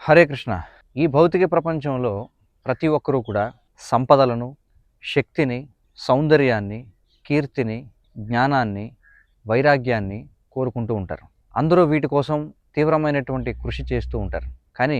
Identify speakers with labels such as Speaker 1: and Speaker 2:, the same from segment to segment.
Speaker 1: హరే కృష్ణ. ఈ భౌతిక ప్రపంచంలో ప్రతి ఒక్కరూ కూడా సంపదలను, శక్తిని, సౌందర్యాన్ని, కీర్తిని, జ్ఞానాన్ని, వైరాగ్యాన్ని కోరుకుంటూ ఉంటారు. అందరూ వీటి కోసం తీవ్రమైనటువంటి కృషి చేస్తూ ఉంటారు. కానీ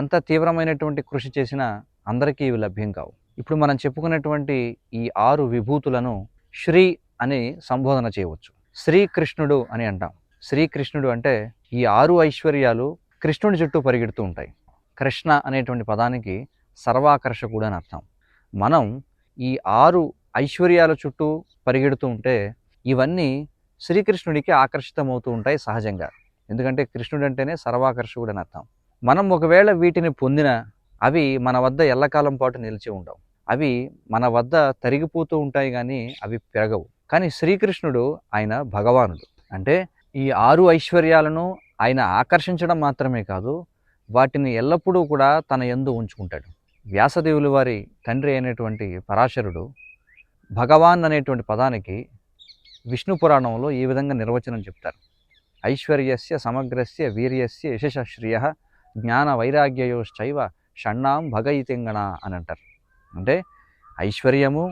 Speaker 1: ఎంత తీవ్రమైనటువంటి కృషి చేసినా అందరికీ ఇవి లభ్యం కావు. ఇప్పుడు మనం చెప్పుకున్నటువంటి ఈ 6 విభూతులను శ్రీ అని సంబోధన చేయవచ్చు. శ్రీకృష్ణుడు అని అంటాం. శ్రీకృష్ణుడు అంటే ఈ 6 ఐశ్వర్యాలు కృష్ణుడి చుట్టూ పరిగెడుతూ ఉంటాయి. కృష్ణ అనేటువంటి పదానికి సర్వాకర్షకుడు అని అర్థం. మనం ఈ 6 ఐశ్వర్యాల చుట్టూ పరిగెడుతూ ఉంటే ఇవన్నీ శ్రీకృష్ణుడికి ఆకర్షితమవుతూ ఉంటాయి సహజంగా. ఎందుకంటే కృష్ణుడు అంటేనే సర్వాకర్షకుడు అని అర్థం. మనం ఒకవేళ వీటిని పొందిన అవి మన వద్ద ఎల్లకాలం పాటు నిలిచి ఉండవు. అవి మన వద్ద తరిగిపోతూ ఉంటాయి కానీ అవి పెరగవు. కానీ శ్రీకృష్ణుడు ఆయన భగవానుడు. అంటే ఈ 6 ఐశ్వర్యాలను ఆయన ఆకర్షించడం మాత్రమే కాదు, వాటిని ఎల్లప్పుడూ కూడా తన యందు ఉంచుకుంటాడు. వ్యాసదేవుల వారి తండ్రి అయినటువంటి పరాశరుడు భగవాన్ అనేటువంటి పదానికి విష్ణు పురాణంలో ఈ విధంగా నిర్వచనం చెప్తారు. ఐశ్వర్యస్య సమగ్రస్య వీర్యస్య యశశ్రియ జ్ఞాన వైరాగ్యయోశ్చైవ షణ్ణాం భగయితింగణ అని అంటారు. అంటే ఐశ్వర్యము,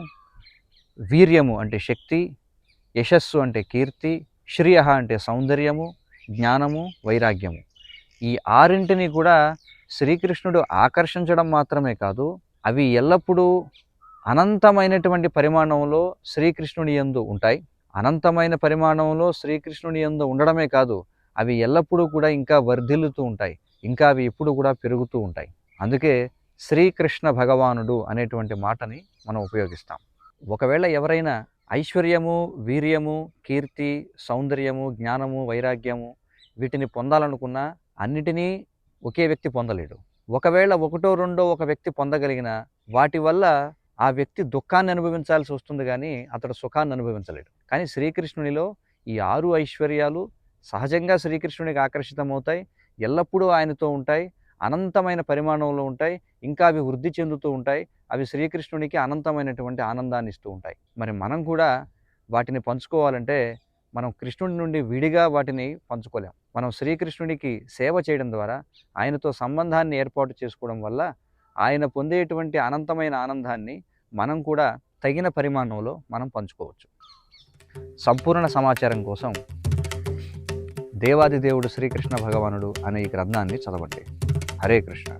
Speaker 1: వీర్యము అంటే శక్తి, యశస్సు అంటే కీర్తి, శ్రియ అంటే సౌందర్యము, జ్ఞానము, వైరాగ్యము. ఈ 6ంటిని కూడా శ్రీకృష్ణుడు ఆకర్షించడం మాత్రమే కాదు, అవి ఎల్లప్పుడూ అనంతమైనటువంటి పరిమాణంలో శ్రీకృష్ణుని యందు ఉంటాయి. అనంతమైన పరిమాణంలో శ్రీకృష్ణుని యందు ఉండడమే కాదు, అవి ఎల్లప్పుడూ కూడా ఇంకా వర్ధిల్లుతూ ఉంటాయి. ఇంకా అవి ఎప్పుడు కూడా పెరుగుతూ ఉంటాయి. అందుకే శ్రీకృష్ణ భగవానుడు అనేటువంటి మాటని మనం ఉపయోగిస్తాం. ఒకవేళ ఎవరైనా ఐశ్వర్యము, వీర్యము, కీర్తి, సౌందర్యము, జ్ఞానము, వైరాగ్యము వీటిని పొందాలనుకున్నా అన్నిటినీ ఒకే వ్యక్తి పొందలేడు. ఒకవేళ ఒకటో రెండో ఒక వ్యక్తి పొందగలిగిన వాటి వల్ల ఆ వ్యక్తి దుఃఖాన్ని అనుభవించాల్సి వస్తుంది కానీ అతడు సుఖాన్ని అనుభవించలేడు. కానీ శ్రీకృష్ణునిలో ఈ 6 ఐశ్వర్యాలు సహజంగా శ్రీకృష్ణునికి ఆకర్షితమవుతాయి, ఎల్లప్పుడూ ఆయనతో ఉంటాయి, అనంతమైన పరిమాణంలో ఉంటాయి, ఇంకా అవి వృద్ధి చెందుతూ ఉంటాయి. అవి శ్రీకృష్ణునికి అనంతమైనటువంటి ఆనందాన్ని ఇస్తూ ఉంటాయి. మరి మనం కూడా వాటిని పంచుకోవాలంటే మనం కృష్ణుడి నుండి విడిగా వాటిని పంచుకోలేం. మనం శ్రీకృష్ణుడికి సేవ చేయడం ద్వారా, ఆయనతో సంబంధాన్ని ఏర్పాటు చేసుకోవడం వల్ల ఆయన పొందేటువంటి అనంతమైన ఆనందాన్ని మనం కూడా తగిన పరిమాణంలో మనం పంచుకోవచ్చు. సంపూర్ణ సమాచారం కోసం దేవాది దేవుడు శ్రీకృష్ణ భగవానుడు అనే ఈ గ్రంథాన్ని చదవండి. హరే కృష్ణ.